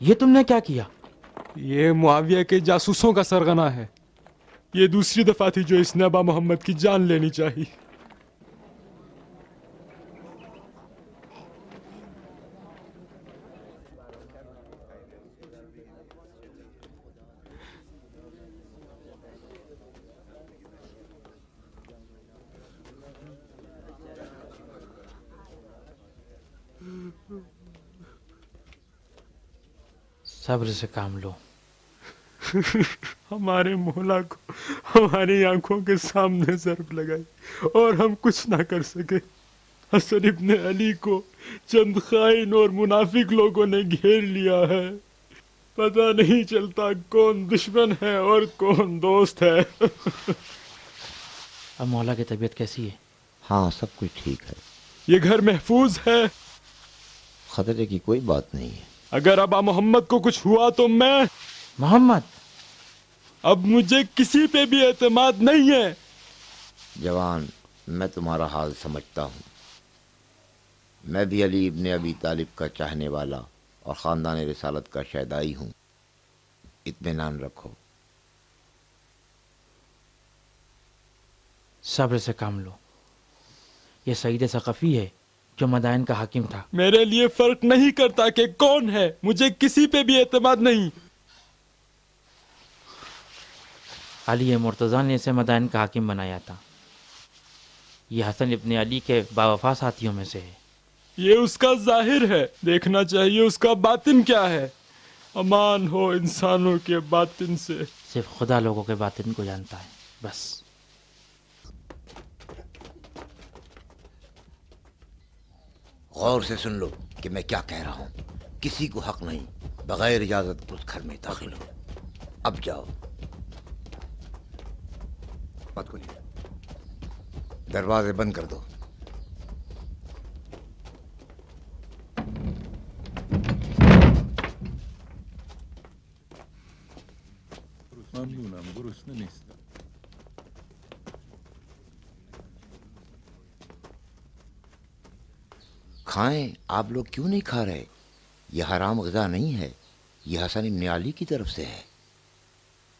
یہ تم نے کیا کیا؟ یہ معاویہ کے جاسوسوں کا سرغنہ ہے. یہ دوسری دفعہ تھی جو اس نے ابا محمد کی جان لینی چاہی. صبر سے کام لو. ہمارے مولا کو ہماری آنکھوں کے سامنے ضرب لگائی اور ہم کچھ نہ کر سکے. حسن ابن علی کو چند خائن اور منافق لوگوں نے گھیر لیا ہے. پتہ نہیں چلتا کون دشمن ہے اور کون دوست ہے. اب مولا کی طبیعت کیسی ہے؟ ہاں سب کچھ ٹھیک ہے. یہ گھر محفوظ ہے. خطرے کی کوئی بات نہیں ہے. اگر ابا محمد کو کچھ ہوا تو میں محمد، اب مجھے کسی پہ بھی اعتماد نہیں ہے. جوان، میں تمہارا حال سمجھتا ہوں. میں بھی علی ابن ابی طالب کا چاہنے والا اور خاندان رسالت کا شیدائی ہوں. اطمینان رکھو. صبر سے کام لو. یہ سعید ثقفی ہے جو مدائن کا حاکم تھا. میرے لیے فرق نہیں کرتا کہ کون ہے، مجھے کسی پہ بھی اعتماد نہیں. علی مرتضیٰ نے اسے مدائن کا حاکم بنایا تھا. یہ حسن ابن علی کے باوفا ساتھیوں میں سے ہے. یہ اس کا ظاہر ہے، دیکھنا چاہیے اس کا باطن کیا ہے. امان ہو انسانوں کے باطن سے. صرف خدا لوگوں کے باطن کو جانتا ہے، بس. غور سے سن لو کہ میں کیا کہہ رہا ہوں. کسی کو حق نہیں بغیر اجازت اس گھر میں داخل ہو. اب جاؤ. مت کھولیے. دروازے بند کر دو. کھائیں. آپ لوگ کیوں نہیں کھا رہے؟ یہ حرام غذا نہیں ہے، یہ حسن ابن علی کی طرف سے ہے.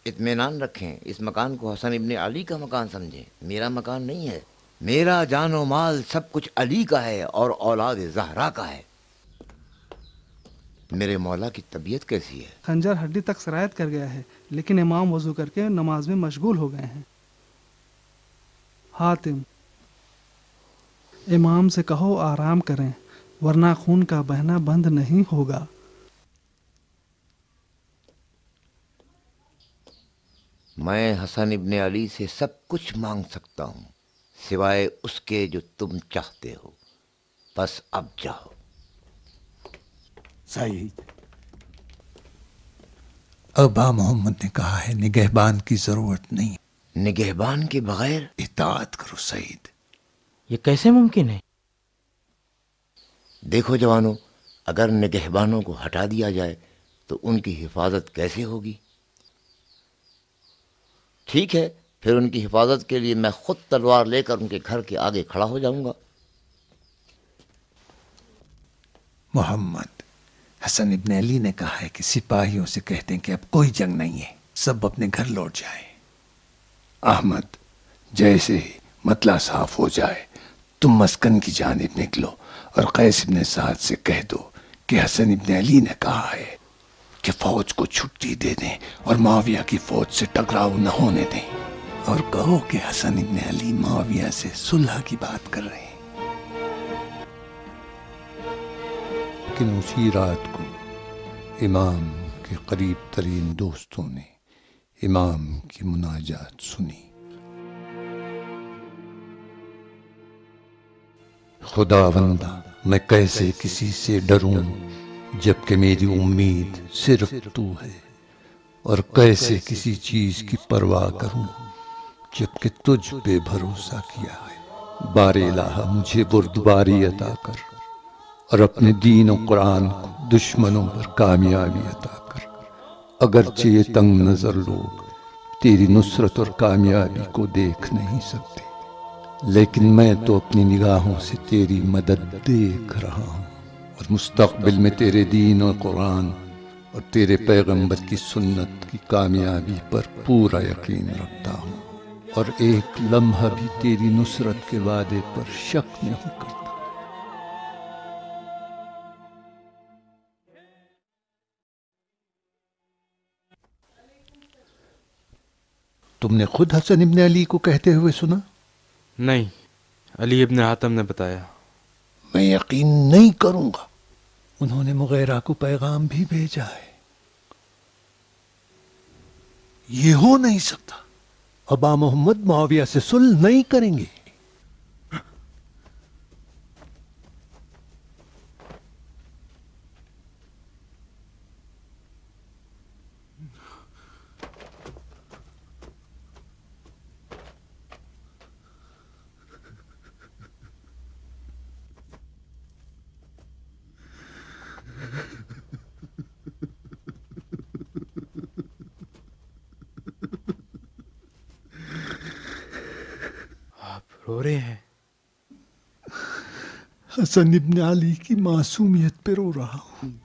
اطمینان رکھیں. اس مکان کو حسن ابن علی کا مکان سمجھیں، میرا مکان نہیں ہے. میرا جان و مال سب کچھ علی کا ہے اور اولاد زہرا کا ہے. میرے مولا کی طبیعت کیسی ہے؟ خنجر ہڈی تک سرایت کر گیا ہے، لیکن امام وضو کر کے نماز میں مشغول ہو گئے ہیں. حاتم، امام سے کہو آرام کریں، ورنہ خون کا بہنا بند نہیں ہوگا. میں حسن ابن علی سے سب کچھ مانگ سکتا ہوں سوائے اس کے جو تم چاہتے ہو. بس اب جاؤ. سعید، ابا محمد نے کہا ہے نگہبان کی ضرورت نہیں. نگہبان کے بغیر اطاعت کرو سعید. یہ کیسے ممکن ہے؟ دیکھو جوانوں، اگر نگہبانوں کو ہٹا دیا جائے تو ان کی حفاظت کیسے ہوگی؟ ٹھیک ہے، پھر ان کی حفاظت کے لیے میں خود تلوار لے کر ان کے گھر کے آگے کھڑا ہو جاؤں گا. محمد، حسن ابن علی نے کہا ہے کہ سپاہیوں سے کہتے ہیں کہ اب کوئی جنگ نہیں ہے، سب اپنے گھر لوٹ جائیں. احمد، جیسے ہی مطلع صاف ہو جائے تم مسکن کی جانب نکلو اور قیس ابن سعد سے کہہ دو کہ حسن ابن علی نے کہا ہے کہ فوج کو چھٹی دے دیں اور معاویہ کی فوج سے ٹکراؤ نہ ہونے دیں، اور کہو کہ حسن ابن علی معاویہ سے صلح کی بات کر رہے ہیں. لیکن اسی رات کو امام کے قریب ترین دوستوں نے امام کی مناجات سنی. خدا بندہ، میں کیسے کسی سے ڈروں جبکہ میری امید صرف تو ہے اور کیسے کسی چیز کی پرواہ کروں جبکہ تجھ پہ بھروسہ کیا ہے۔ بار الہ مجھے بردباری عطا کر اور اپنے دین و قرآن کو دشمنوں پر کامیابی عطا کر۔ اگرچہ یہ تنگ نظر لوگ تیری نصرت اور کامیابی کو دیکھ نہیں سکتے، لیکن میں تو اپنی نگاہوں سے تیری مدد دیکھ رہا ہوں، اور مستقبل میں تیرے دین و قرآن اور تیرے پیغمبر کی سنت کی کامیابی پر پورا یقین رکھتا ہوں، اور ایک لمحہ بھی تیری نصرت کے وعدے پر شک نہیں کرتا۔ تم نے خود حسن ابن علی کو کہتے ہوئے سنا؟ نہیں، علی ابن حاتم نے بتایا۔ میں یقین نہیں کروں گا، انہوں نے مغیرہ کو پیغام بھی بھیجا ہے۔ یہ ہو نہیں سکتا، ابا محمد معاویہ سے صلح نہیں کریں گے۔ رو رہے ہیں؟ حسن ابن علی کی معصومیت پہ رو رہا ہوں۔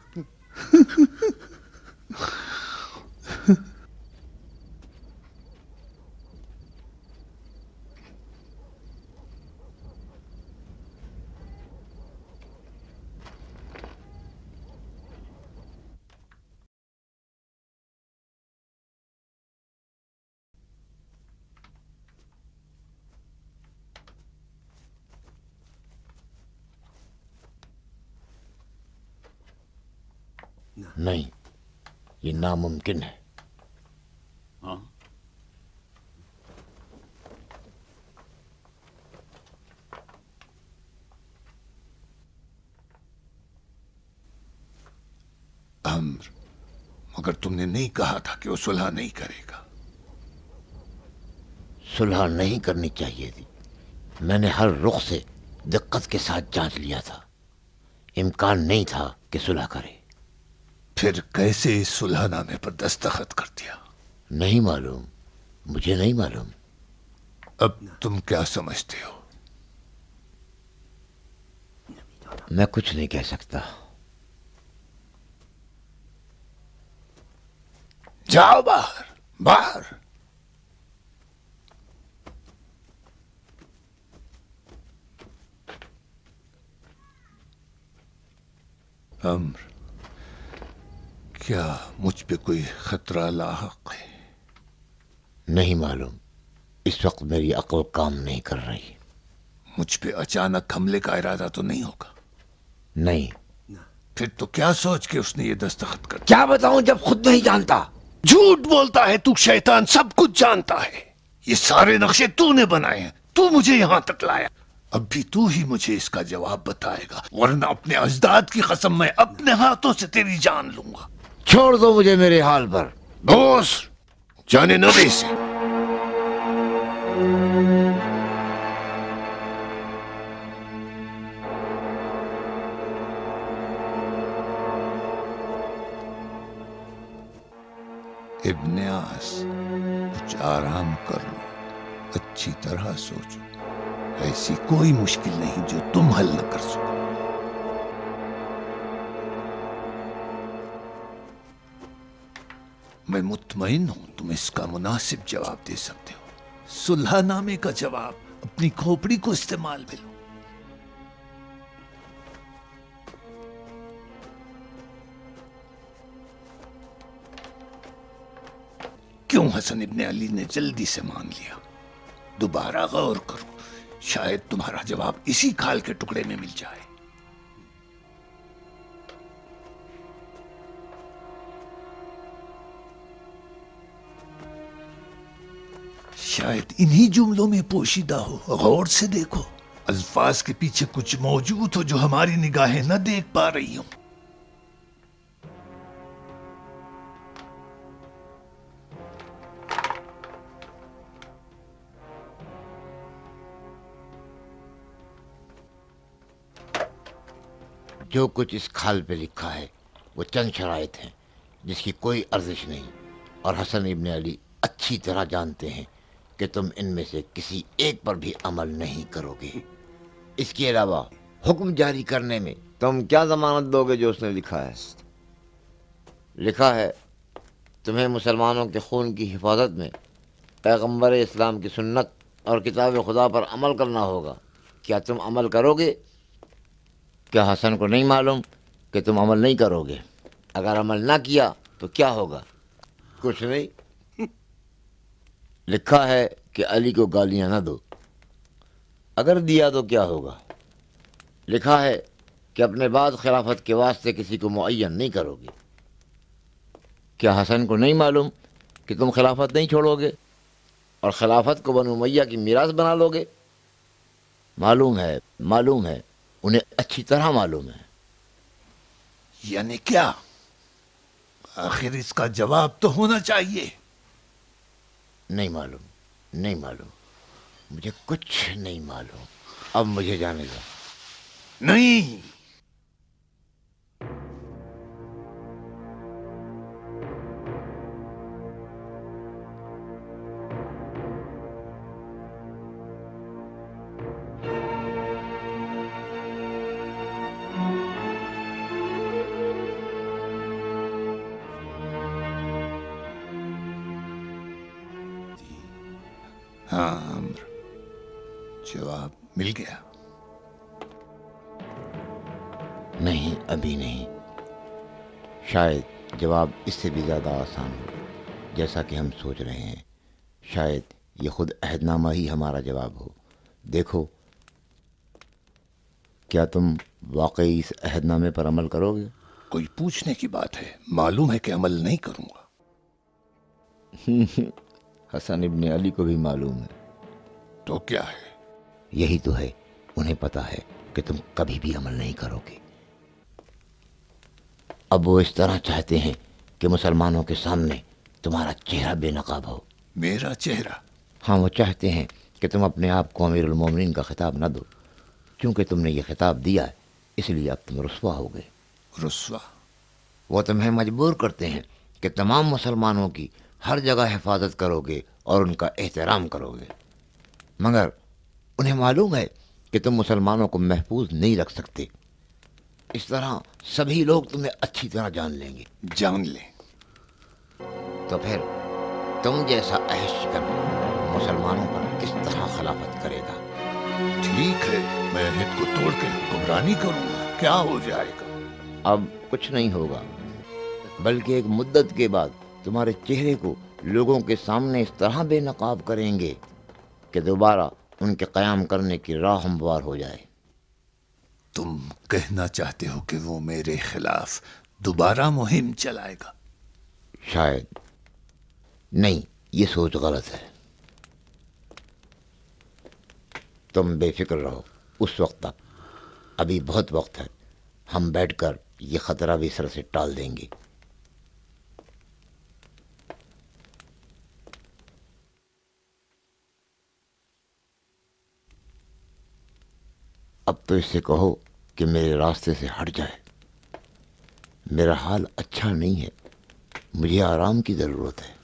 نہیں، یہ ناممکن ہے۔ عمر، مگر تم نے نہیں کہا تھا کہ وہ صلح نہیں کرے گا؟ صلح نہیں کرنی چاہیے تھی۔ میں نے ہر رخ سے دقت کے ساتھ جانچ لیا تھا، امکان نہیں تھا کہ صلح کرے۔ پھر کیسے اس صلح نامے پر دستخط کر دیا؟ نہیں معلوم، مجھے نہیں معلوم۔ اب تم کیا سمجھتے ہو؟ میں کچھ نہیں کہہ سکتا۔ جاؤ باہر، باہر۔ عمر، کیا مجھ پہ کوئی خطرہ لاحق ہے؟ نہیں معلوم، اس وقت میری عقل کام نہیں کر رہی۔ مجھ پہ اچانک حملے کا ارادہ تو نہیں ہوگا؟ نہیں۔ پھر تو کیا سوچ کے اس نے یہ دستخط کر دیا؟ کیا بتاؤں جب خود نہیں جانتا؟ جھوٹ بولتا ہے تو، شیطان سب کچھ جانتا ہے۔ یہ سارے نقشے تو نے بنائے ہیں، تو مجھے یہاں تک لایا۔ اب بھی تو ہی مجھے اس کا جواب بتائے گا، ورنہ اپنے اجداد کی قسم میں اپنے ہاتھوں سے تیری جان لوں گا۔ چھوڑ دو مجھے میرے حال پر۔ بوس، جانے نہ دے اسے۔ ابن آس، کچھ آرام کر لو، اچھی طرح سوچو۔ ایسی کوئی مشکل نہیں جو تم حل نہ کر سکو۔ میں مطمئن ہوں تم اس کا مناسب جواب دے سکتے ہو۔ صلح نامے کا جواب اپنی کھوپڑی کو استعمال میں لو۔ کیوں حسن ابن علی نے جلدی سے مان لیا؟ دوبارہ غور کرو، شاید تمہارا جواب اسی کھال کے ٹکڑے میں مل جائے۔ شاید انہی جملوں میں پوشیدہ ہو، غور سے دیکھو۔ الفاظ کے پیچھے کچھ موجود ہو جو ہماری نگاہیں نہ دیکھ پا رہی ہوں۔ جو کچھ اس کھال پہ لکھا ہے وہ چند شرائط ہیں جس کی کوئی ارزش نہیں، اور حسن ابن علی اچھی طرح جانتے ہیں کہ تم ان میں سے کسی ایک پر بھی عمل نہیں کرو گے۔ اس کے علاوہ حکم جاری کرنے میں تم کیا ضمانت دو گے جو اس نے لکھا ہے؟ لکھا ہے تمہیں مسلمانوں کے خون کی حفاظت میں پیغمبر اسلام کی سنت اور کتاب خدا پر عمل کرنا ہوگا۔ کیا تم عمل کرو گے؟ کیا حسن کو نہیں معلوم کہ تم عمل نہیں کرو گے؟ اگر عمل نہ کیا تو کیا ہوگا؟ کچھ نہیں۔ لکھا ہے کہ علی کو گالیاں نہ دو، اگر دیا تو کیا ہوگا؟ لکھا ہے کہ اپنے بعد خلافت کے واسطے کسی کو معین نہیں کرو گے۔ کیا حسن کو نہیں معلوم کہ تم خلافت نہیں چھوڑو گے اور خلافت کو بنو امیہ کی میراث بنا لو گے؟ معلوم ہے، انہیں اچھی طرح معلوم ہے۔ یعنی کیا؟ آخر اس کا جواب تو ہونا چاہیے۔ نہیں معلوم، مجھے کچھ نہیں معلوم۔ اب مجھے جانے دو۔ نہیں، ہاں عمر، جواب مل گیا؟ نہیں، ابھی نہیں۔ شاید جواب اس سے بھی زیادہ آسان ہو، جیسا کہ ہم سوچ رہے ہیں۔ شاید یہ خود عہد نامہ ہی ہمارا جواب ہو۔ دیکھو، کیا تم واقعی اس عہد نامے پر عمل کرو گے؟ کوئی پوچھنے کی بات ہے؟ معلوم ہے کہ عمل نہیں کروں گا۔ حسن ابن علی کو بھی معلوم ہے۔ تو کیا ہے؟ یہی تو ہے، انہیں پتا ہے کہ تم کبھی بھی عمل نہیں کرو گے۔ اب وہ اس طرح چاہتے ہیں کہ مسلمانوں کے سامنے تمہارا چہرہ بے نقاب ہو۔ میرا چہرہ؟ ہاں، وہ چاہتے ہیں کہ تم اپنے آپ کو امیر المومنین کا خطاب نہ دو۔ چونکہ تم نے یہ خطاب دیا ہے اس لیے اب تم رسوا ہو گئے۔ رسوا؟ وہ تمہیں مجبور کرتے ہیں کہ تمام مسلمانوں کی ہر جگہ حفاظت کرو گے اور ان کا احترام کرو گے، مگر انہیں معلوم ہے کہ تم مسلمانوں کو محفوظ نہیں رکھ سکتے۔ اس طرح سبھی لوگ تمہیں اچھی طرح جان لیں گے۔ جان لیں تو پھر تم جیسا عہد شکن مسلمانوں پر کس طرح خلافت کرے گا؟ ٹھیک ہے، میں عہد کو توڑ کے حکمرانی کروں گا، کیا ہو جائے گا؟ اب کچھ نہیں ہوگا، بلکہ ایک مدت کے بعد تمہارے چہرے کو لوگوں کے سامنے اس طرح بے نقاب کریں گے کہ دوبارہ ان کے قیام کرنے کی راہ ہموار ہو جائے۔ تم کہنا چاہتے ہو کہ وہ میرے خلاف دوبارہ مہم چلائے گا؟ شاید نہیں، یہ سوچ غلط ہے۔ تم بے فکر رہو اس وقت تک، ابھی بہت وقت ہے۔ ہم بیٹھ کر یہ خطرہ بھی سر سے ٹال دیں گے۔ اب تو اس سے کہو کہ میرے راستے سے ہٹ جائے۔ میرا حال اچھا نہیں ہے، مجھے آرام کی ضرورت ہے۔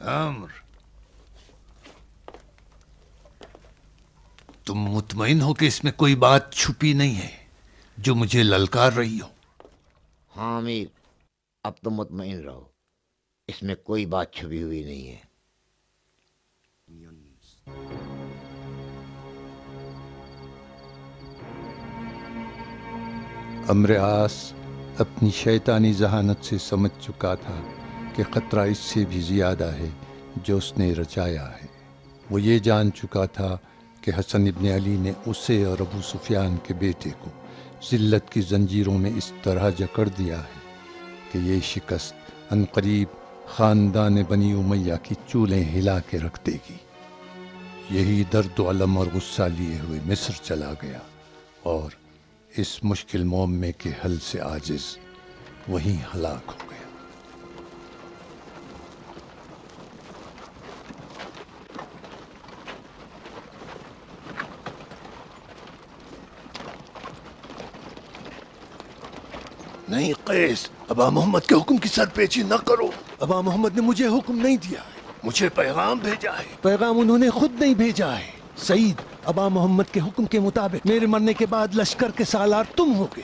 عمر، تم مطمئن ہو کہ اس میں کوئی بات چھپی نہیں ہے جو مجھے للکار رہی ہو؟ ہاں امیر، اب تو مطمئن رہو، اس میں کوئی بات چھپی ہوئی نہیں ہے۔ عمرو عاص اپنی شیطانی ذہانت سے سمجھ چکا تھا کہ خطرہ اس سے بھی زیادہ ہے جو اس نے رچایا ہے۔ وہ یہ جان چکا تھا کہ حسن ابن علی نے اسے اور ابو سفیان کے بیٹے کو ذلت کی زنجیروں میں اس طرح جکڑ دیا ہے کہ یہ شکست عنقریب خاندان بنی امیہ کی چولیں ہلا کے رکھ دے گی۔ یہی درد و علم اور غصہ لیے ہوئے مصر چلا گیا اور اس مشکل معمے کے حل سے عاجز وہیں ہلاک ہو گیا۔ نہیں قیس، ابا محمد کے حکم کی سر پیچی نہ کرو۔ ابا محمد نے مجھے حکم نہیں دیا ہے، مجھے پیغام بھیجا ہے۔ پیغام انہوں نے خود نہیں بھیجا ہے۔ سعید، ابا محمد کے حکم کے مطابق میرے مرنے کے بعد لشکر کے سالار تم ہوگے۔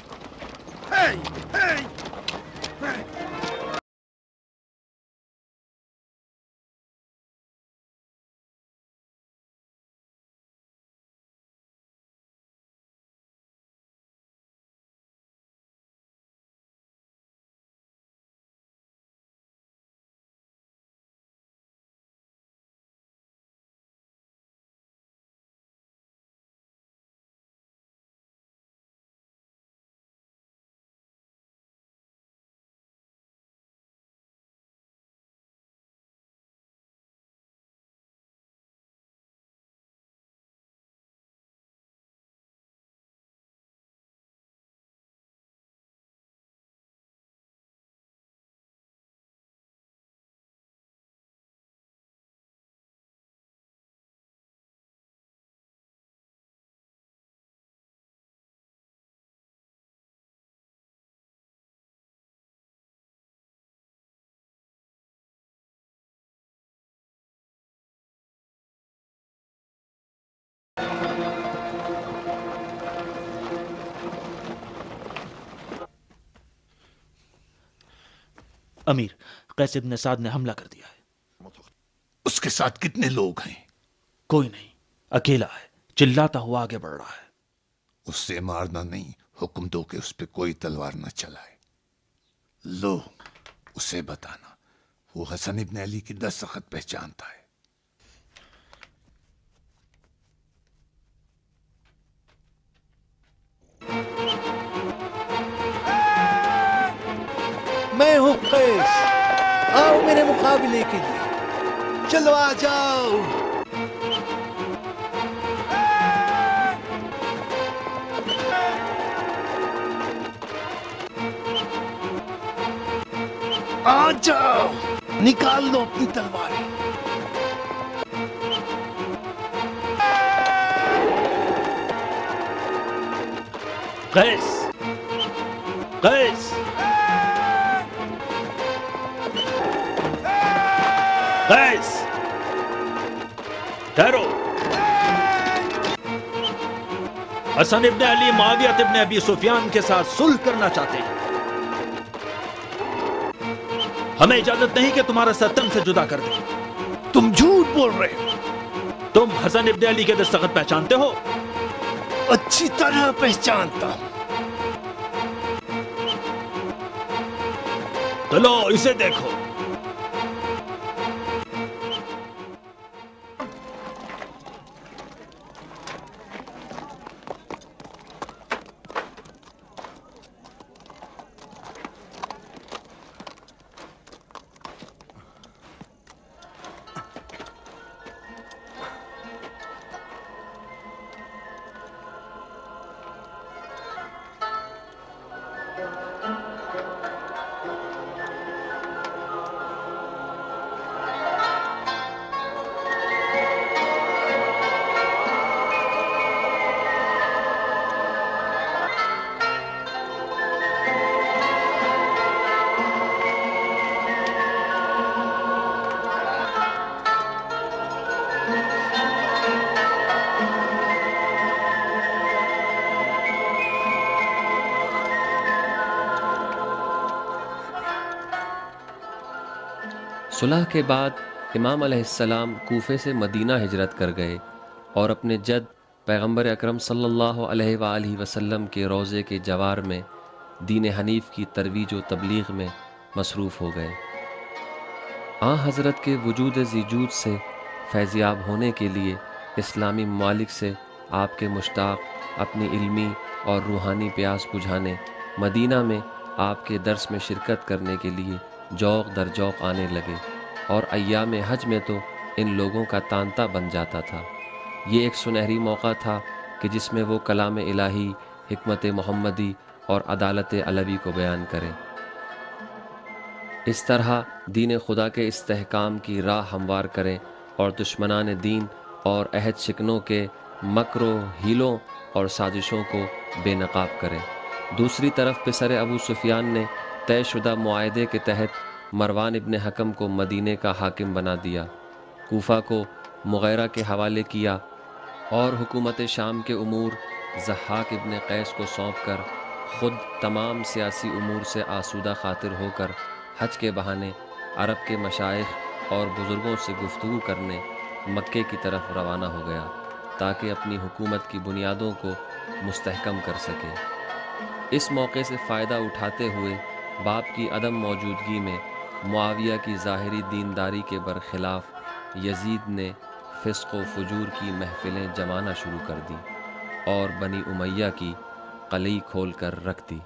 امیر، قیس ابن سعد نے حملہ کر دیا ہے۔ اس کے ساتھ کتنے لوگ ہیں؟ کوئی نہیں، اکیلا ہے، چلاتا ہوا آگے بڑھ رہا ہے۔ اس سے مارنا نہیں، حکم دو کہ اس پہ کوئی تلوار نہ چلائے۔ لو، اسے بتانا وہ حسن ابن علی کی دستخط پہچانتا ہے۔ میں ہوں قیس، آؤ میرے مقابلے کے لیے، چلو آ جاؤ۔ آ جاؤ، نکال لو اپنی تلواریں۔ قیس، قیس، قیس، ٹھہرو۔ حسن ابن علی معاویہ ابن ابی سفیان کے ساتھ صلح کرنا چاہتے ہیں۔ ہمیں اجازت نہیں کہ تمہارا سر تن سے جدا کر دیں۔ تم جھوٹ بول رہے ہو۔ تم حسن ابن علی کے دستخط پہچانتے ہو؟ اچھی طرح پہچانتا ہوں۔ چلو اسے دیکھو۔ صلح کے بعد امام علیہ السلام کوفے سے مدینہ ہجرت کر گئے اور اپنے جد پیغمبر اکرم صلی اللہ علیہ وآلہ وسلم کے روضے کے جوار میں دین حنیف کی ترویج و تبلیغ میں مصروف ہو گئے۔ آن حضرت کے وجود ذیجود سے فیضیاب ہونے کے لیے اسلامی ممالک سے آپ کے مشتاق اپنی علمی اور روحانی پیاس بجھانے مدینہ میں آپ کے درس میں شرکت کرنے کے لیے جوق در جوق آنے لگے، اور ایام حج میں تو ان لوگوں کا تانتا بن جاتا تھا۔ یہ ایک سنہری موقع تھا کہ جس میں وہ کلام الہی حکمت محمدی اور عدالت علوی کو بیان کریں۔ اس طرح دین خدا کے استحکام کی راہ ہموار کریں اور دشمنان دین اور عہد شکنوں کے مکر و ہیلوں اور سازشوں کو بے نقاب کریں۔ دوسری طرف پسر ابو سفیان نے طے شدہ معاہدے کے تحت مروان ابن حکم کو مدینے کا حاکم بنا دیا، کوفہ کو مغیرہ کے حوالے کیا اور حکومت شام کے امور ضحاک ابن قیس کو سونپ کر خود تمام سیاسی امور سے آسودہ خاطر ہو کر حج کے بہانے عرب کے مشائخ اور بزرگوں سے گفتگو کرنے مکے کی طرف روانہ ہو گیا تاکہ اپنی حکومت کی بنیادوں کو مستحکم کر سکے۔ اس موقع سے فائدہ اٹھاتے ہوئے باپ کی عدم موجودگی میں معاویہ کی ظاہری دینداری کے برخلاف یزید نے فسق و فجور کی محفلیں جمانا شروع کر دی اور بنی امیہ کی قلعی کھول کر رکھ دی۔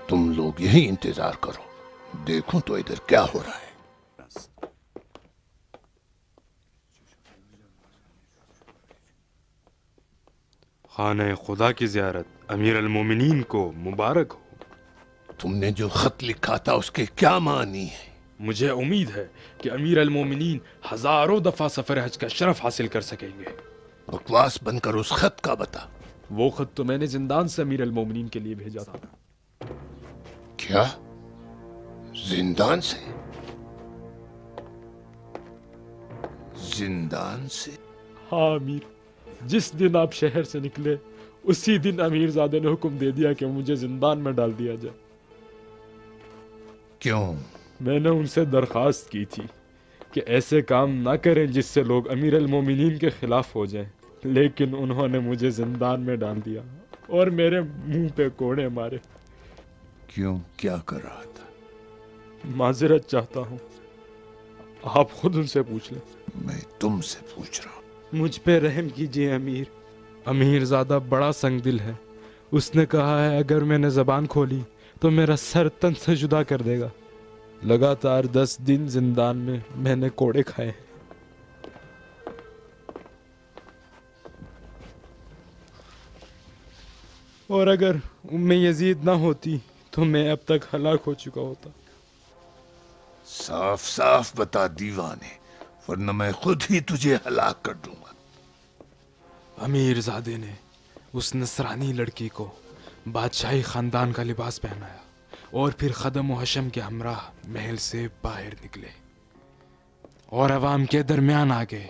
تم لوگ یہی انتظار کرو، دیکھوں تو ادھر کیا ہو رہا ہے۔ خانہ خدا کی زیارت امیر المومنین کو مبارک ہو۔ تم نے جو خط لکھا تھا اس کے کیا معنی ہے؟ مجھے امید ہے کہ امیر المومنین ہزاروں دفعہ سفر حج کا شرف حاصل کر سکیں گے۔ بکواس بن کر اس خط کا بتا۔ وہ خط تو میں نے زندان سے امیر المومنین کے لیے بھیجا تھا۔ کیا؟ زندان سے؟ زندان سے؟ ہاں امیر، جس دن آپ شہر سے نکلے اسی دن امیر زادے نے حکم دے دیا کہ مجھے زندان میں ڈال دیا جائے۔ کیوں؟ میں نے ان سے درخواست کی تھی کہ ایسے کام نہ کریں جس سے لوگ امیر المومنین کے خلاف ہو جائیں، لیکن انہوں نے مجھے زندان میں ڈال دیا اور میرے منہ پہ کوڑے مارے۔ کیوں؟ کیا کر رہا تھا؟ معذرت چاہتا ہوں، آپ خود ان سے پوچھ لیں۔ میں تم سے پوچھ رہا ہوں۔ مجھ پہ رحم کیجیے امیر۔ امیر زادہ بڑا سنگ دل ہے، اس نے کہا ہے اگر میں نے زبان کھولی تو میرا سر تن سے جدا کر دے گا۔ لگاتار 10 دن زندان میں نے کوڑے کھائے ہیں۔ اور اگر ام یزید نہ ہوتی تو میں اب تک ہلاک ہو چکا ہوتا۔ صاف صاف بتا دیوانے، ورنہ میں خود ہی تجھے ہلاک کر دوں گا۔ امیر زادے نے اس نصرانی لڑکی کو بادشاہی خاندان کا لباس پہنایا اور پھر خدم و حشم کے ہمراہ محل سے باہر نکلے اور عوام کے درمیان آ گئے۔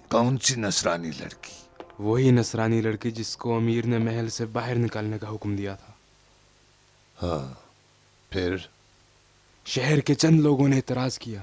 کون سی نصرانی لڑکی؟ وہی نصرانی لڑکی جس کو امیر نے محل سے باہر نکالنے کا حکم دیا تھا۔ ہاں، پھر؟ شہر کے چند لوگوں نے اعتراض کیا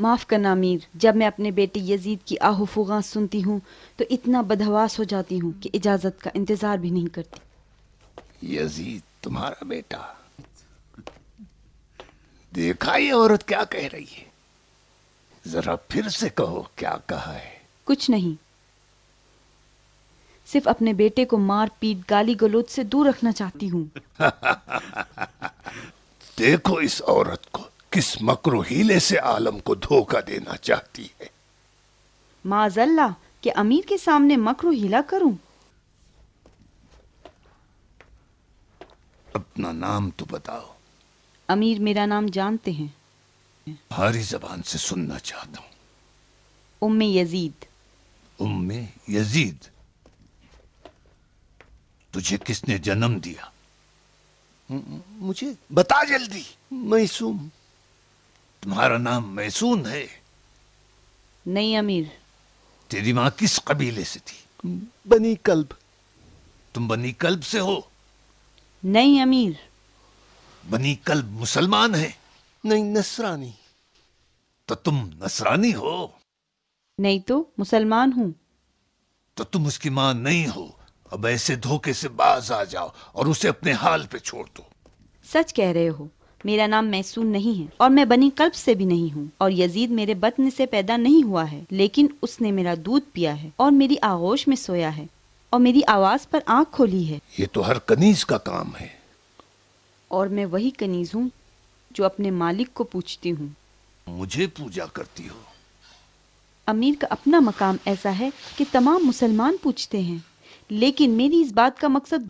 معاف کرنا امیر، جب میں اپنے بیٹے یزید کی آہ و فغاں سنتی ہوں تو اتنا بدحواس ہو جاتی ہوں کہ اجازت کا انتظار بھی نہیں کرتی۔ یزید تمہارا بیٹا؟ دیکھا یہ عورت کیا کہہ رہی ہے؟ ذرا پھر سے کہو کیا کہا ہے۔ کچھ نہیں، صرف اپنے بیٹے کو مار پیٹ گالی گلوچ سے دور رکھنا چاہتی ہوں۔ دیکھو اس عورت کو، کس مکر و حیلے سے عالم کو دھوکہ دینا چاہتی ہے۔ معاذ اللہ کہ امیر کے سامنے مکر و حیلہ کروں۔ اپنا نام تو بتاؤ۔ امیر میرا نام جانتے ہیں؟ بھاری زبان سے سننا چاہتا ہوں۔ ام یزید۔ ام یزید؟ تجھے کس نے جنم دیا؟ مجھے بتا جلدی۔ میسوم۔ تمہارا نام میسون ہے؟ نہیں امیر۔ تیری ماں کس قبیلے سے تھی؟ بنی کلب۔ تم بنی کلب سے ہو؟ نہیں امیر۔ بنی کلب مسلمان ہے؟ نہیں، نصرانی۔ تو تم نصرانی ہو؟ نہیں تو مسلمان ہوں۔ تو تم اس کی ماں نہیں ہو۔ اب ایسے دھوکے سے باز آ جاؤ اور اسے اپنے حال پہ چھوڑ دو۔ سچ کہہ رہے ہو، میرا نام میسون نہیں ہے اور میں بنی کلب سے بھی نہیں ہوں، اور یزید میرے بطن سے پیدا نہیں ہوا ہے، لیکن اس نے میرا دودھ پیا ہے اور میری آغوش میں سویا ہے اور میری آواز پر آنکھ کھولی ہے۔ یہ تو ہر کنیز کا کام ہے۔ اور میں وہی کنیز ہوں جو اپنے مالک کو پوچھتی ہوں۔ مجھے پوجا کرتی ہو؟ امیر کا اپنا مقام ایسا ہے کہ تمام مسلمان پوچھتے ہیں، لیکن میری اس بات کا مقصد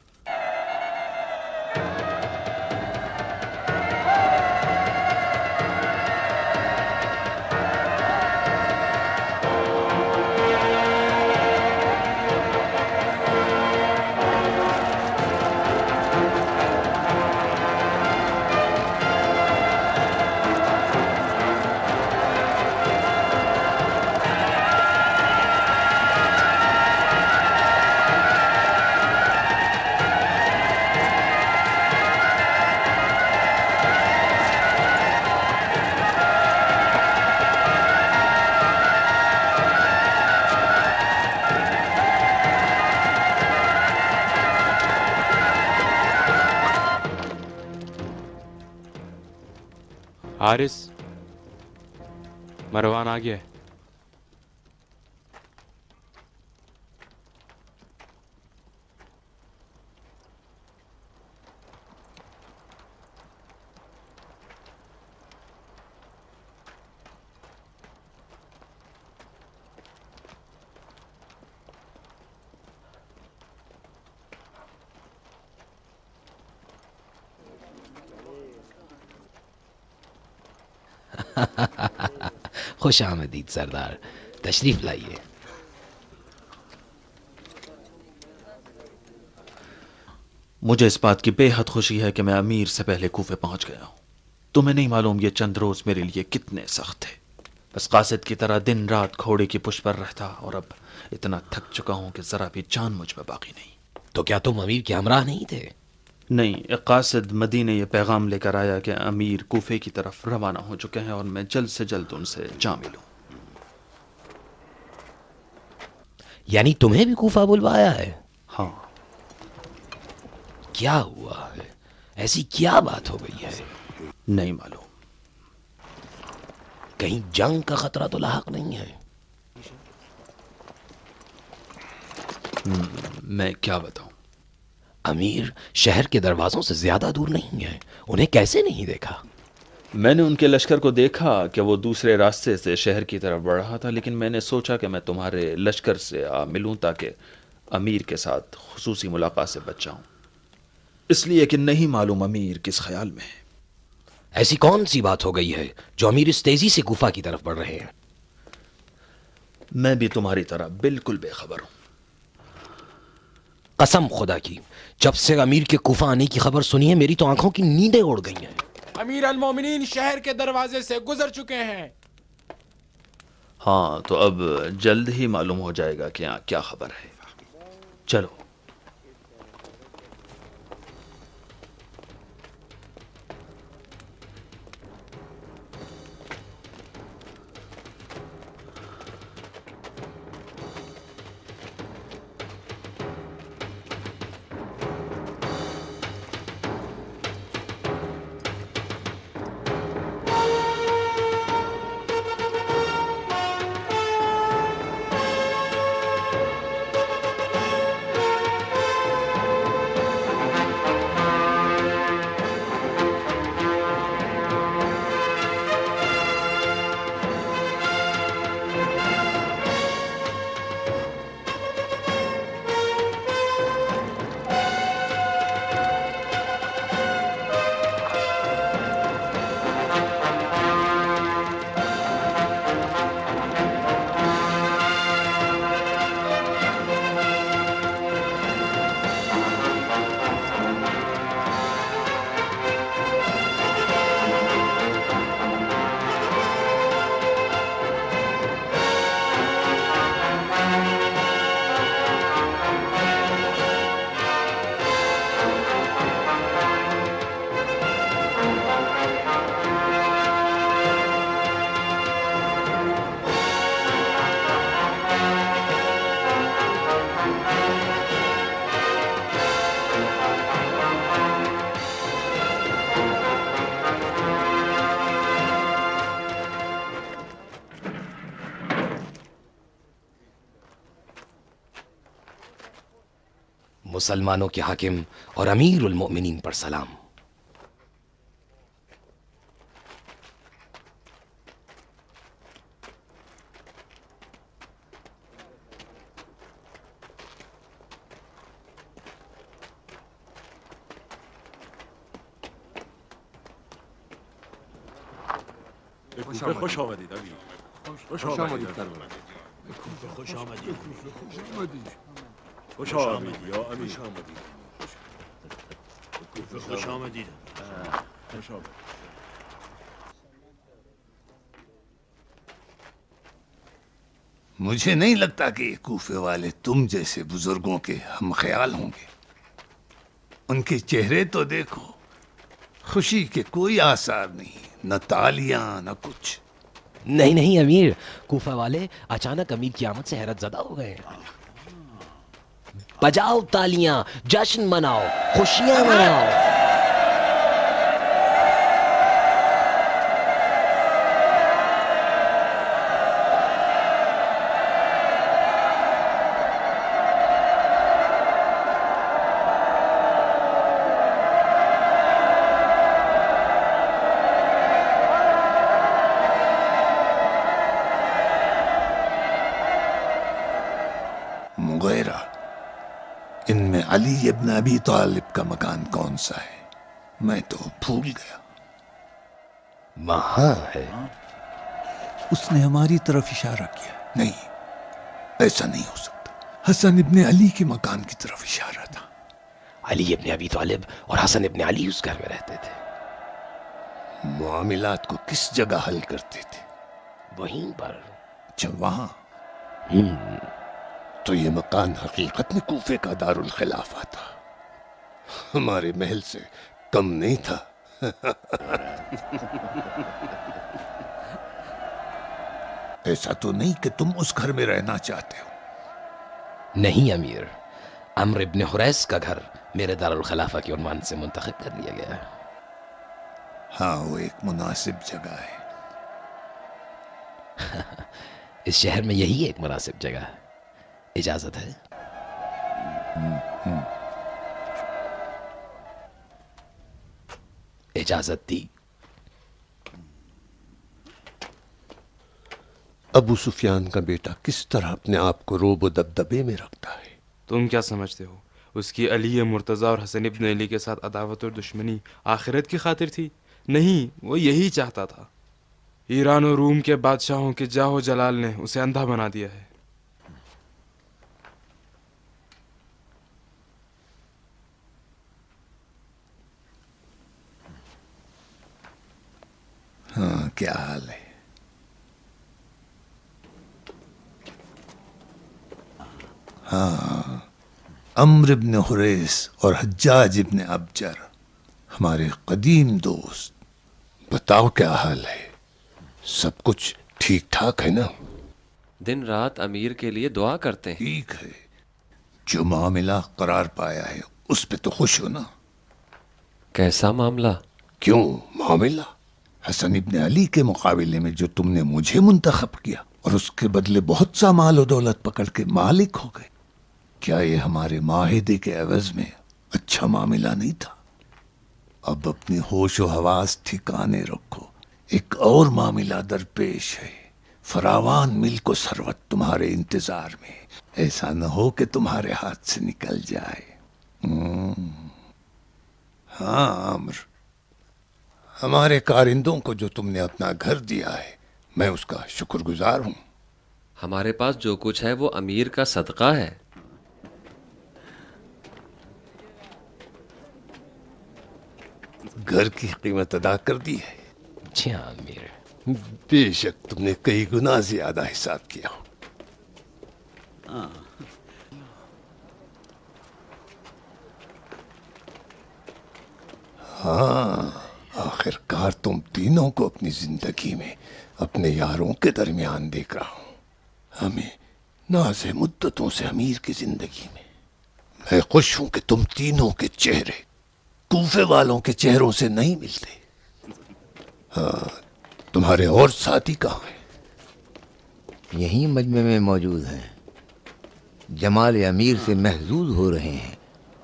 حارث، مروان آ گیا ہے۔ خوش آمدید سردار، تشریف لائیے۔ مجھے اس بات کی بے حد خوشی ہے کہ میں امیر سے پہلے کوفے پہنچ گیا ہوں۔ تمہیں نہیں معلوم یہ چند روز میرے لیے کتنے سخت تھے۔ بس قاصد کی طرح دن رات گھوڑے کی پشت پر رہتا، اور اب اتنا تھک چکا ہوں کہ ذرا بھی جان مجھ میں باقی نہیں۔ تو کیا تم امیر کے ہمراہ نہیں تھے؟ نہیں، ایک قاصد مدینے یہ پیغام لے کر آیا کہ امیر کوفے کی طرف روانہ ہو چکے ہیں اور میں جلد سے جلد ان سے جا ملوں۔ یعنی تمہیں بھی کوفہ بلوایا ہے؟ ہاں۔ کیا ہوا ہے؟ ایسی کیا بات ہو گئی ہے؟ نہیں معلوم۔ کہیں جنگ کا خطرہ تو لاحق نہیں ہے؟ میں کیا بتاؤں؟ امیر شہر کے دروازوں سے زیادہ دور نہیں ہے، انہیں کیسے نہیں دیکھا؟ میں نے ان کے لشکر کو دیکھا کہ وہ دوسرے راستے سے شہر کی طرف بڑھ رہا تھا، لیکن میں نے سوچا کہ میں تمہارے لشکر سے آ ملوں تاکہ امیر کے ساتھ خصوصی ملاقات سے بچ جاؤں، اس لیے کہ نہیں معلوم امیر کس خیال میں ہے۔ ایسی کون سی بات ہو گئی ہے جو امیر اس تیزی سے کوفہ کی طرف بڑھ رہے ہیں؟ میں بھی تمہاری طرح بالکل بے خبر ہوں۔ قسم خدا کی، جب سے امیر کے کوفہ آنے کی خبر سنی ہے میری تو آنکھوں کی نیندیں اڑ گئی ہیں۔ امیر المومنین شہر کے دروازے سے گزر چکے ہیں۔ ہاں، تو اب جلد ہی معلوم ہو جائے گا کہ یہاں کیا خبر ہے۔ چلو۔ مسلمانوں کے حاکم اور امیر المؤمنین پر سلام۔ خوش آمدید امیر. خوش آمدید. خوش آمدید. خوش آمدید یا امیر. خوش آمدید. مجھے نہیں لگتا کہ یہ کوفے والے تم جیسے بزرگوں کے ہم خیال ہوں گے۔ ان کے چہرے تو دیکھو، خوشی کے کوئی آثار نہیں، نہ تالیاں نہ کچھ۔ نہیں نہیں امیر، کوفہ والے اچانک امیر کی آمد سے حیرت زدہ ہو گئے۔ بجاؤ تالیاں، جشن مناؤ، خوشیاں مناؤ۔ مغیرہ، ان میں علی ابن ابی طالب کا مکان کون سا ہے؟ میں تو بھول گیا۔ وہاں ہے۔ اس نے ہماری طرف اشارہ کیا۔ نہیں، ایسا نہیں ہو سکتا۔ حسن ابن علی کے مکان کی طرف اشارہ تھا۔ علی ابن ابی طالب اور حسن ابن علی اس گھر میں رہتے تھے۔ معاملات کو کس جگہ حل کرتے تھے؟ وہیں پر۔ اچھا، وہاں۔ تو یہ مکان حقیقت میں کوفے کا دارالخلافہ تھا، ہمارے محل سے کم نہیں تھا۔ ایسا تو نہیں کہ تم اس گھر میں رہنا چاہتے ہو؟ نہیں امیر، عمرو ابن حریث کا گھر میرے دارالخلافہ کے عنوان سے منتخب کر لیا گیا ہے۔ ہاں، وہ ایک مناسب جگہ ہے۔ اس شہر میں یہی ایک مناسب جگہ ہے۔ اجازت ہے؟ اجازت دی۔ ابو سفیان کا بیٹا کس طرح اپنے آپ کو روب و دبدبے میں رکھتا ہے؟ تم کیا سمجھتے ہو اس کی علی مرتضیٰ اور حسن ابن علی کے ساتھ عداوت اور دشمنی آخرت کی خاطر تھی؟ نہیں، وہ یہی چاہتا تھا۔ ایران و روم کے بادشاہوں کے جاہ و جلال نے اسے اندھا بنا دیا ہے۔ ہاں، کیا حال ہے؟ ہاں، عمرو ابن حریث اور حجاج ابن ابجر ہمارے قدیم دوست۔ بتاؤ کیا حال ہے؟ سب کچھ ٹھیک ٹھاک ہے نا؟ دن رات امیر کے لیے دعا کرتے ہیں۔ ٹھیک ہے، جو معاملہ قرار پایا ہے اس پہ تو خوش ہو نا؟ کیسا معاملہ؟ کیوں معاملہ؟ حسن ابن علی کے مقابلے میں جو تم نے مجھے منتخب کیا اور اس کے بدلے بہت سا مال و دولت پکڑ کے مالک ہو گئے، کیا یہ ہمارے معاہدے کے عوض میں اچھا معاملہ نہیں تھا؟ اب اپنی ہوش و حواس ٹھکانے رکھو، ایک اور معاملہ درپیش ہے۔ فراوان ملک و ثروت تمہارے انتظار میں، ایسا نہ ہو کہ تمہارے ہاتھ سے نکل جائے۔ ہاں عمر، ہمارے کارندوں کو جو تم نے اپنا گھر دیا ہے، میں اس کا شکر گزار ہوں۔ ہمارے پاس جو کچھ ہے وہ امیر کا صدقہ ہے۔ گھر کی قیمت ادا کر دی ہے؟ جی ہاں امیر۔ بے شک تم نے کئی گنا زیادہ حساب کیا ہو۔ ہاں، آخر کار تم تینوں کو اپنی زندگی میں اپنے یاروں کے درمیان دیکھ رہا ہوں۔ ہمیں ناز ہے مدتوں سے امیر کی زندگی میں۔ میں خوش ہوں کہ تم تینوں کے چہرے کوفے والوں کے چہروں سے نہیں ملتے۔ ہاں، تمہارے اور ساتھی کہاں ہیں؟ یہیں مجمع میں موجود ہیں، جمال امیر سے محظوظ ہو رہے ہیں۔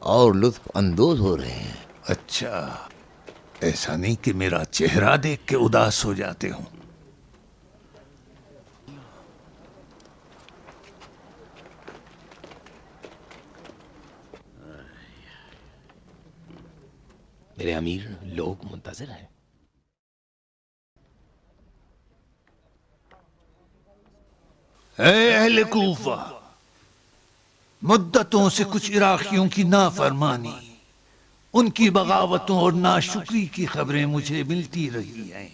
اور لطف اندوز ہو رہے ہیں۔ اچھا، ایسا نہیں کہ میرا چہرہ دیکھ کے اداس ہو جاتے ہوں۔ میرے امیر، لوگ منتظر ہیں۔ اے اہل کوفہ، مدتوں سے کچھ عراقیوں کی نافرمانی، ان کی بغاوتوں اور ناشکری کی خبریں مجھے ملتی رہی ہیں۔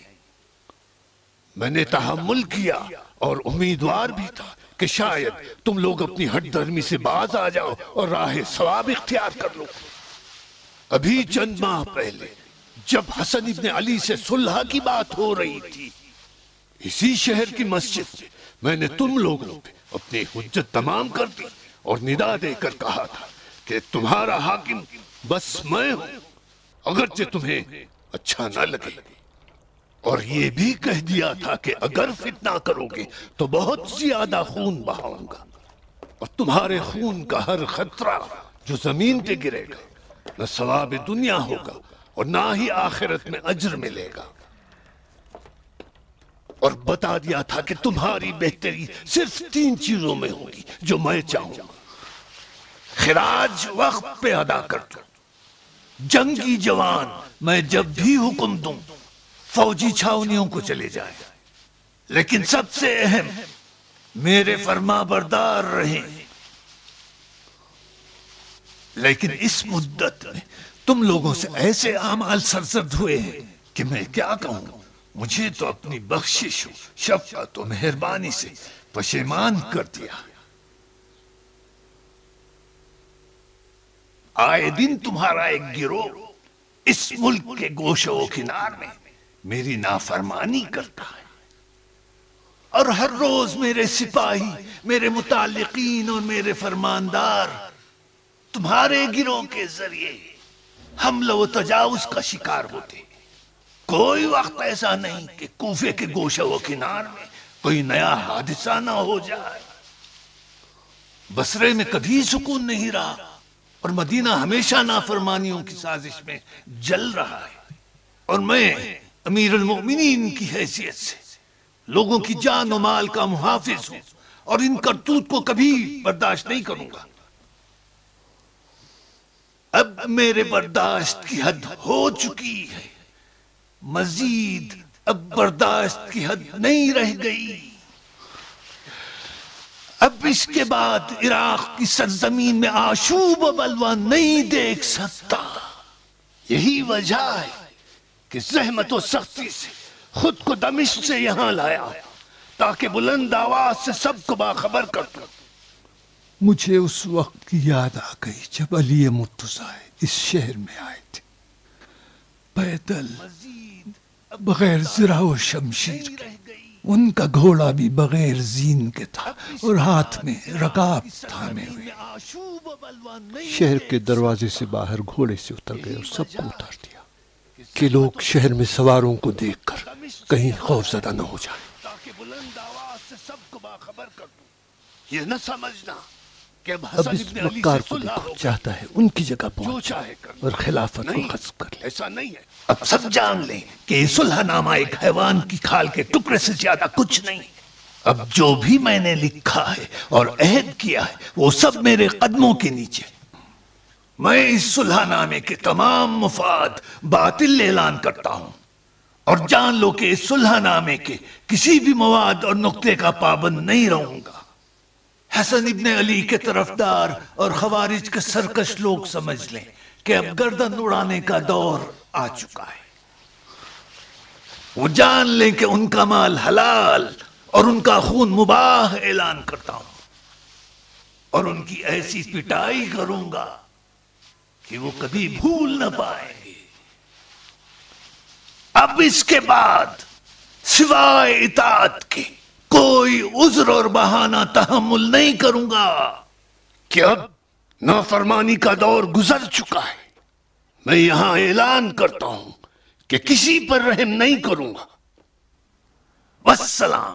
میں نے تحمل کیا اور امیدوار بھی تھا کہ شاید تم لوگ اپنی ہٹ درمی سے باز آ جاؤ اور راہ ثواب اختیار کر لو۔ ابھی چند ماہ پہلے جب حسن ابن علی سے صلح کی بات ہو رہی تھی، اسی شہر کی مسجد میں نے تم لوگوں پہ اپنی حجت تمام کر دی اور ندا دے کر کہا تھا کہ تمہارا حاکم بس میں ہوں، اگرچہ تمہیں اچھا نہ لگے، اور یہ بھی کہہ دیا تھا کہ اگر فتنہ کرو گے تو بہت زیادہ خون بہاؤں گا، اور تمہارے خون کا ہر خطرہ جو زمین پہ گرے گا نہ ثواب دنیا ہوگا اور نہ ہی آخرت میں اجر ملے گا، اور بتا دیا تھا کہ تمہاری بہتری صرف 3 چیزوں میں ہوگی جو میں چاہوں گا: خراج وقت پہ ادا کر دو، جنگی جوان میں جب بھی حکم دوں فوجی چھاونیوں کو چلے جائیں، لیکن سب سے اہم میرے فرما بردار رہیں۔ لیکن اس مدت میں تم لوگوں سے ایسے اعمال سرزد ہوئے ہیں کہ میں کیا کہوں۔ مجھے تو اپنی بخشش و شفقت و مہربانی سے پشیمان کر دیا۔ آئے دن تمہارا ایک گروہ اس ملک کے گوشے و کنار میں میری نافرمانی کرتا ہے، اور ہر روز میرے سپاہی، میرے متعلقین اور میرے فرماندار تمہارے گروہ کے ذریعے حملہ و تجاوز کا شکار ہوتے۔ کوئی وقت ایسا نہیں کہ کوفے کے گوشے و کنار میں کوئی نیا حادثہ نہ ہو جائے۔ بصرے میں کبھی سکون نہیں رہا، اور مدینہ ہمیشہ نافرمانیوں کی سازش میں جل رہا ہے، اور میں امیر المؤمنین کی حیثیت سے لوگوں کی جان و مال کا محافظ ہوں، اور ان کرتوت کو کبھی برداشت نہیں کروں گا۔ اب میرے برداشت کی حد ہو چکی ہے، مزید اب برداشت کی حد نہیں رہ گئی۔ اب اس کے بعد عراق کی سرزمین میں آشوب و بلوہ نہیں دیکھ سکتا۔ یہی وجہ ہے کہ زحمت و سختی سے خود کو دمشق سے یہاں لایا، تاکہ بلند آواز سے سب کو باخبر کر دوں۔ مجھے اس وقت کی یاد آ گئی جب علی مرتضیٰ اس شہر میں آئے تھے، پیدل، بغیر زرہ و شمشیر کے۔ ان کا گھوڑا بھی بغیر زین کے تھا اور ہاتھ میں رکاب تھامے ہوئے۔ شہر کے دروازے سے باہر گھوڑے سے اتر گئے اور سب کو اتار دیا کہ لوگ شہر میں سواروں کو دیکھ کر کہیں خوف زدہ نہ ہو جائیں۔ تاکہ بلند آواز سے سب کو باخبر کر دوں۔ یہ نہ سمجھنا کہ اب اس مکار کو دیکھو، چاہتا ہے ان کی جگہ پہنچ اور خلافت کو غصب کر لے۔ ایسا نہیں ہے۔ اب سب جان لیں کہ یہ صلح نامہ ایک حیوان کی کھال کے ٹکڑے سے زیادہ کچھ نہیں۔ اب جو بھی میں نے لکھا ہے اور عہد کیا ہے وہ سب میرے قدموں کے نیچے۔ میں اس صلح نامے کے تمام مفاد باطل اعلان کرتا ہوں، اور جان لو کہ اس صلح نامے کے کسی بھی مواد اور نقطے کا پابند نہیں رہوں گا۔ حسن ابن علی کے طرفدار اور خوارج کے سرکش لوگ سمجھ لیں کہ اب گردن اڑانے کا دور آ چکا ہے۔ وہ جان لیں کہ ان کا مال حلال اور ان کا خون مباح اعلان کرتا ہوں، اور ان کی ایسی پٹائی کروں گا کہ وہ کبھی بھول نہ پائیں گے۔ اب اس کے بعد سوائے اطاعت کے کوئی عذر اور بہانہ تحمل نہیں کروں گا، کہ اب نافرمانی کا دور گزر چکا ہے۔ میں یہاں اعلان کرتا ہوں کہ کسی پر رحم نہیں کروں گا۔ والسلام۔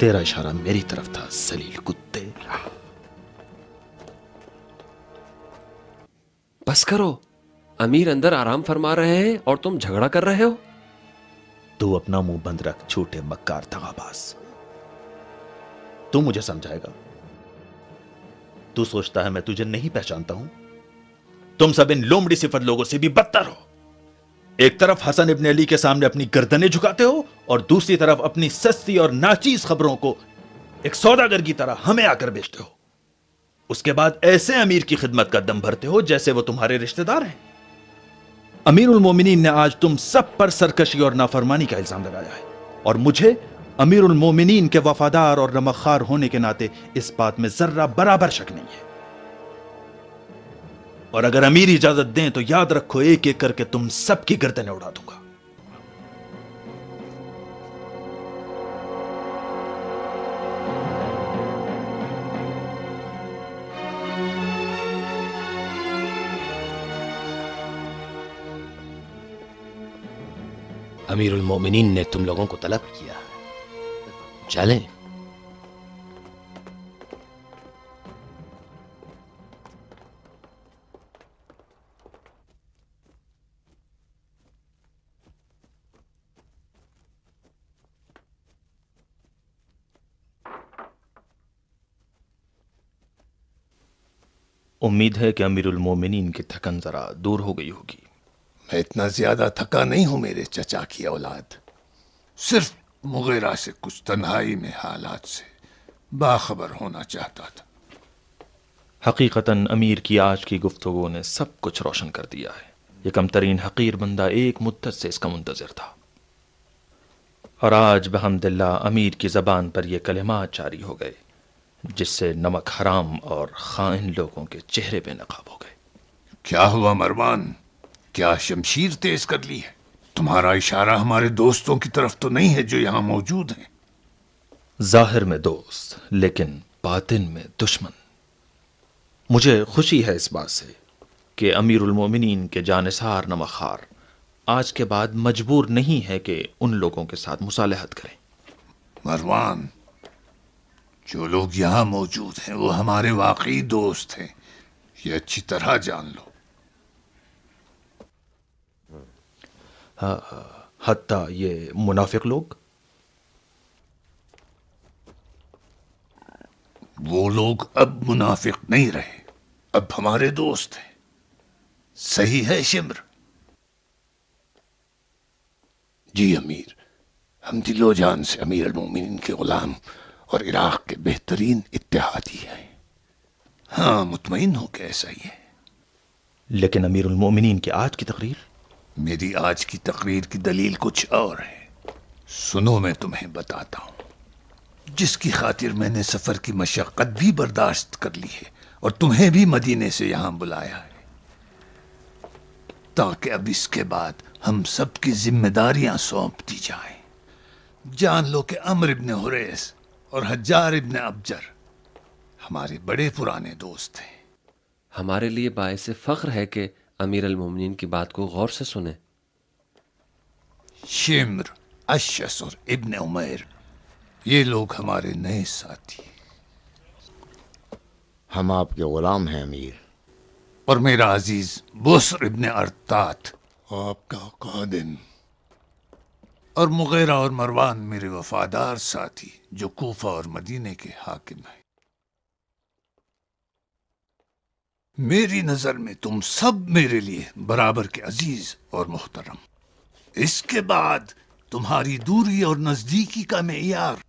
تیرا اشارہ میری طرف تھا ذلیل کتے. بس کرو، امیر اندر آرام فرما رہے ہیں اور تم جھگڑا کر رہے ہو. تو اپنا منہ بند رکھ جھوٹے مکار دغاباز. تو مجھے سمجھائے گا؟ تو سوچتا ہے میں تجھے نہیں پہچانتا ہوں؟ تم سب ان لومڑی صفت لوگوں سے بھی بدتر ہو. ایک طرف حسن ابن علی کے سامنے اپنی گردنیں جھکاتے ہو اور دوسری طرف اپنی سستی اور ناچیز خبروں کو ایک سوداگر کی طرح ہمیں آ کر بیچتے ہو. اس کے بعد ایسے امیر کی خدمت کا دم بھرتے ہو جیسے وہ تمہارے رشتہ دار ہیں. امیر المومنین نے آج تم سب پر سرکشی اور نافرمانی کا الزام لگایا ہے، اور مجھے امیر المومنین کے وفادار اور نمکخوار ہونے کے ناطے اس بات میں ذرہ برابر شک نہیں ہے. اور اگر امیر اجازت دیں تو یاد رکھو ایک ایک کر کے تم سب کی گردنیں اڑا دوں گا. امیر المومنین نے تم لوگوں کو طلب کیا، چلیں. امید ہے کہ امیر المومنین کی تھکن ذرا دور ہو گئی ہوگی. میں اتنا زیادہ تھکا نہیں ہوں میرے چچا کی اولاد. صرف مغیرہ سے کچھ تنہائی میں حالات سے باخبر ہونا چاہتا تھا. حقیقتاً امیر کی آج کی گفتگو نے سب کچھ روشن کر دیا ہے. یہ کم ترین حقیر بندہ ایک مدت سے اس کا منتظر تھا، اور آج بحمد اللہ امیر کی زبان پر یہ کلمات جاری ہو گئے جس سے نمک حرام اور خائن لوگوں کے چہرے بے نقاب ہو گئے. کیا ہوا مروان؟ کیا شمشیر تیز کر لی ہے؟ تمہارا اشارہ ہمارے دوستوں کی طرف تو نہیں ہے جو یہاں موجود ہیں؟ ظاہر میں دوست لیکن باطن میں دشمن. مجھے خوشی ہے اس بات سے کہ امیر المومنین کے جانثار نمکخوار آج کے بعد مجبور نہیں ہے کہ ان لوگوں کے ساتھ مصالحت کریں. مروان، جو لوگ یہاں موجود ہیں وہ ہمارے واقعی دوست ہیں، یہ اچھی طرح جان لو. حتیٰ یہ منافق لوگ؟ وہ لوگ اب منافق نہیں رہے، اب ہمارے دوست ہیں. صحیح ہے شمر؟ جی امیر، ہم دل و جان سے امیر المومنین کے غلام اور عراق کے بہترین اتحادی ہیں. ہاں مطمئن ہو کہ ایسا ہی ہے. لیکن امیر المومنین کی آج کی تقریر؟ میری آج کی تقریر کی دلیل کچھ اور ہے. سنو میں تمہیں بتاتا ہوں. جس کی خاطر میں نے سفر کی مشقت بھی برداشت کر لی ہے اور تمہیں بھی مدینے سے یہاں بلایا ہے، تاکہ اب اس کے بعد ہم سب کی ذمہ داریاں سونپ دی جائیں. جان لو کہ عمر ابن حریث اور حجار ابن ابجر ہمارے بڑے پرانے دوست ہیں. ہمارے لیے باعث فخر ہے کہ امیر المومنین کی بات کو غور سے سنیں. شمر، اشعث اور ابن عمیر، یہ لوگ ہمارے نئے ساتھی. ہم آپ کے غلام ہیں امیر. اور میرا عزیز بسر ابن ارتات آپ کا خادم. اور مغیرہ اور مروان میرے وفادار ساتھی جو کوفہ اور مدینے کے حاکم ہیں. میری نظر میں تم سب میرے لیے برابر کے عزیز اور محترم. اس کے بعد تمہاری دوری اور نزدیکی کا معیار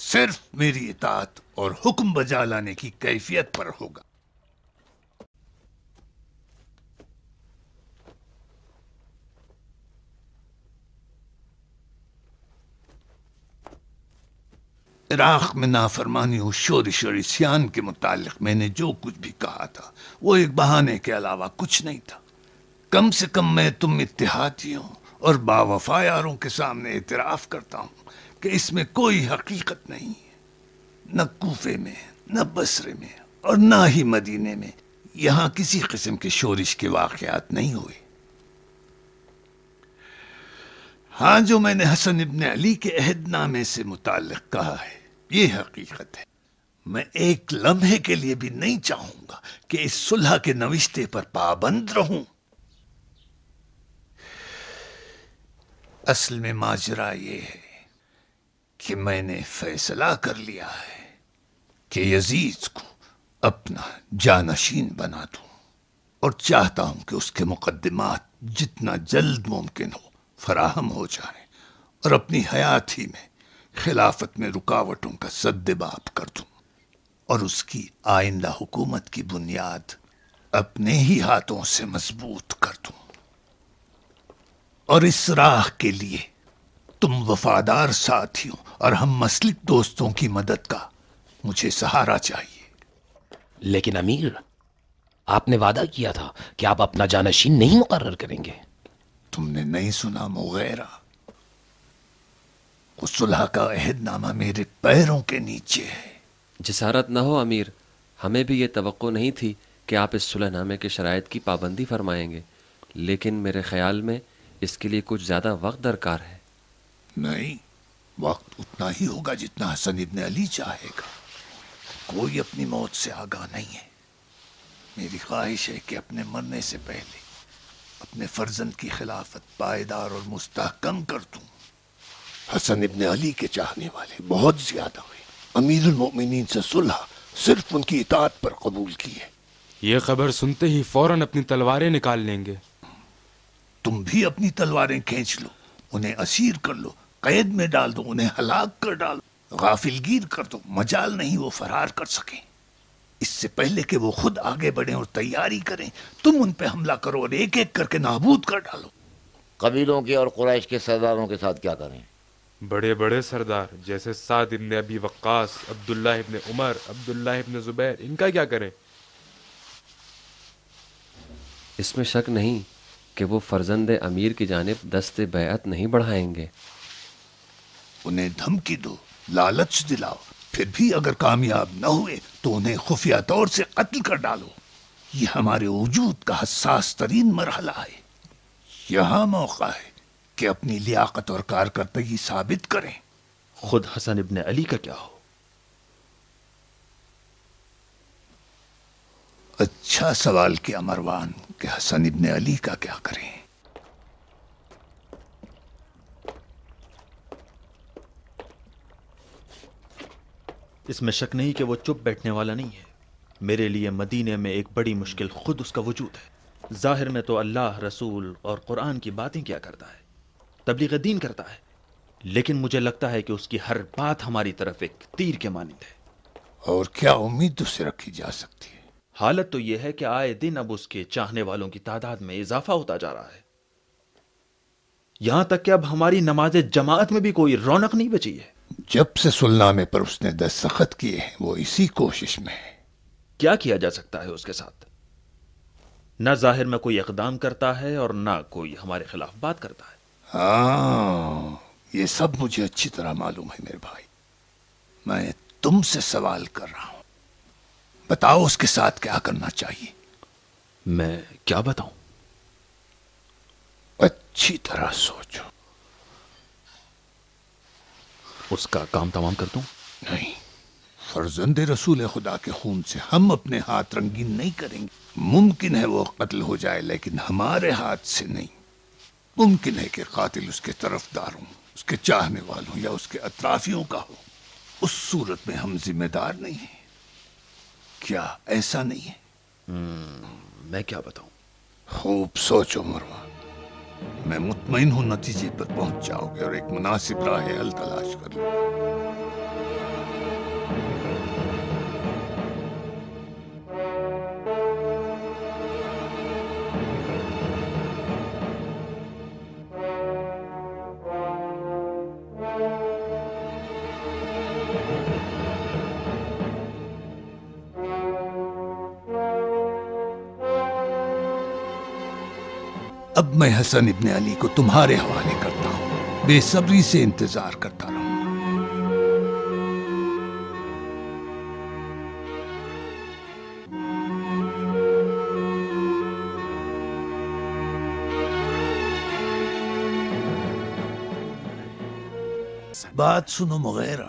صرف میری اطاعت اور حکم بجا لانے کی کیفیت پر ہوگا. عراق میں نافرمانی و شورش اور عصیان کے متعلق میں نے جو کچھ بھی کہا تھا وہ ایک بہانے کے علاوہ کچھ نہیں تھا. کم سے کم میں تم اتحادیوں اور باوفا یاروں کے سامنے اعتراف کرتا ہوں کہ اس میں کوئی حقیقت نہیں ہے. نہ کوفے میں، نہ بصرے میں اور نہ ہی مدینے میں یہاں کسی قسم کے شورش کے واقعات نہیں ہوئے. ہاں جو میں نے حسن ابن علی کے عہد نامے سے متعلق کہا ہے یہ حقیقت ہے. میں ایک لمحے کے لیے بھی نہیں چاہوں گا کہ اس صلح کے نوشتے پر پابند رہوں. اصل میں ماجرا یہ ہے کہ میں نے فیصلہ کر لیا ہے کہ یزید کو اپنا جانشین بنا دوں، اور چاہتا ہوں کہ اس کے مقدمات جتنا جلد ممکن ہو فراہم ہو جائیں، اور اپنی حیات ہی میں خلافت میں رکاوٹوں کا سدباب کر دوں، اور اس کی آئندہ حکومت کی بنیاد اپنے ہی ہاتھوں سے مضبوط کر دوں. اور اس راہ کے لیے تم وفادار ساتھیوں اور ہم مسلک دوستوں کی مدد کا مجھے سہارا چاہیے. لیکن امیر، آپ نے وعدہ کیا تھا کہ آپ اپنا جانشین نہیں مقرر کریں گے. تم نے نہیں سنا مغیرہ؟ وہ صلح کا عہد نامہ میرے پیروں کے نیچے ہے. جسارت نہ ہو امیر، ہمیں بھی یہ توقع نہیں تھی کہ آپ اس صلح نامے کے شرائط کی پابندی فرمائیں گے، لیکن میرے خیال میں اس کے لیے کچھ زیادہ وقت درکار ہے. نہیں، وقت اتنا ہی ہوگا جتنا حسن ابن علی چاہے گا. کوئی اپنی موت سے آگاہ نہیں ہے. میری خواہش ہے کہ اپنے مرنے سے پہلے اپنے فرزند کی خلافت پائیدار اور مستحکم کر دوں. حسن ابن علی کے چاہنے والے بہت زیادہ ہوئے. امیر المؤمنین سے صلح صرف ان کی اطاعت پر قبول کی ہے. یہ خبر سنتے ہی فوراً اپنی تلواریں نکال لیں گے. تم بھی اپنی تلواریں کھینچ لو، انہیں اسیر کر لو، قید میں ڈال دو، انہیں ہلاک کر ڈالو، غافل گیر کر دو. مجال نہیں وہ فرار کر سکیں. اس سے پہلے کہ وہ خود آگے بڑھیں اور تیاری کریں، تم ان پہ حملہ کرو اور ایک ایک کر کے نابود کر ڈالو. قبیلوں کے اور قریش کے سرداروں کے ساتھ کیا کریں؟ بڑے بڑے سردار جیسے سعد ابن ابی وقاص، عبداللہ ابن عمر، عبداللہ ابن زبیر، ان کا کیا کریں؟ اس میں شک نہیں کہ وہ فرزند امیر کی جانب دست بیعت نہیں بڑھائیں گے. انہیں دھمکی دو، لالچ دلاؤ، پھر بھی اگر کامیاب نہ ہوئے تو انہیں خفیہ طور سے قتل کر ڈالو. یہ ہمارے وجود کا حساس ترین مرحلہ ہے. یہاں موقع ہے کہ اپنی لیاقت اور کارکردگی ثابت کریں. خود حسن ابن علی کا کیا ہو؟ اچھا سوال کیا مروان کہ حسن ابن علی کا کیا کریں. اس میں شک نہیں کہ وہ چپ بیٹھنے والا نہیں ہے. میرے لیے مدینے میں ایک بڑی مشکل خود اس کا وجود ہے. ظاہر میں تو اللہ، رسول اور قرآن کی باتیں کیا کرتا ہے، تبلیغ دین کرتا ہے، لیکن مجھے لگتا ہے کہ اس کی ہر بات ہماری طرف ایک تیر کے مانند ہے. اور کیا امید اس سے رکھی جا سکتی ہے؟ حالت تو یہ ہے کہ آئے دن اب اس کے چاہنے والوں کی تعداد میں اضافہ ہوتا جا رہا ہے، یہاں تک کہ اب ہماری نماز جماعت میں بھی کوئی رونق نہیں بچی ہے. جب سے سلنامے پر اس نے دستخط کیے ہیں وہ اسی کوشش میں ہے. کیا کیا جا سکتا ہے اس کے ساتھ؟ نہ ظاہر میں کوئی اقدام کرتا ہے اور نہ کوئی ہمارے خلاف بات کرتا ہے. ہاں، یہ سب مجھے اچھی طرح معلوم ہے میرے بھائی. میں تم سے سوال کر رہا ہوں، بتاؤ اس کے ساتھ کیا کرنا چاہیے. میں کیا بتاؤں؟ اچھی طرح سوچو. اس کا کام تمام کر دوں؟ نہیں، فرزند رسول خدا کے خون سے ہم اپنے ہاتھ رنگین نہیں کریں گے. ممکن ہے وہ قتل ہو جائے لیکن ہمارے ہاتھ سے نہیں. ممکن ہے کہ قاتل اس کے طرفداروں، اس کے چاہنے والوں یا اس کے اطرافیوں کا ہو. اس صورت میں ہم ذمہ دار نہیں ہیں. کیا ایسا نہیں ہے؟ میں کیا بتاؤں؟ خوب سوچو مروان. میں مطمئن ہوں نتیجے پر پہنچ جاؤ گے اور ایک مناسب راہ حل تلاش کر لو. اب میں حسن ابن علی کو تمہارے حوالے کرتا ہوں. بے صبری سے انتظار کرتا رہوں گا. بات سنو مغیرہ،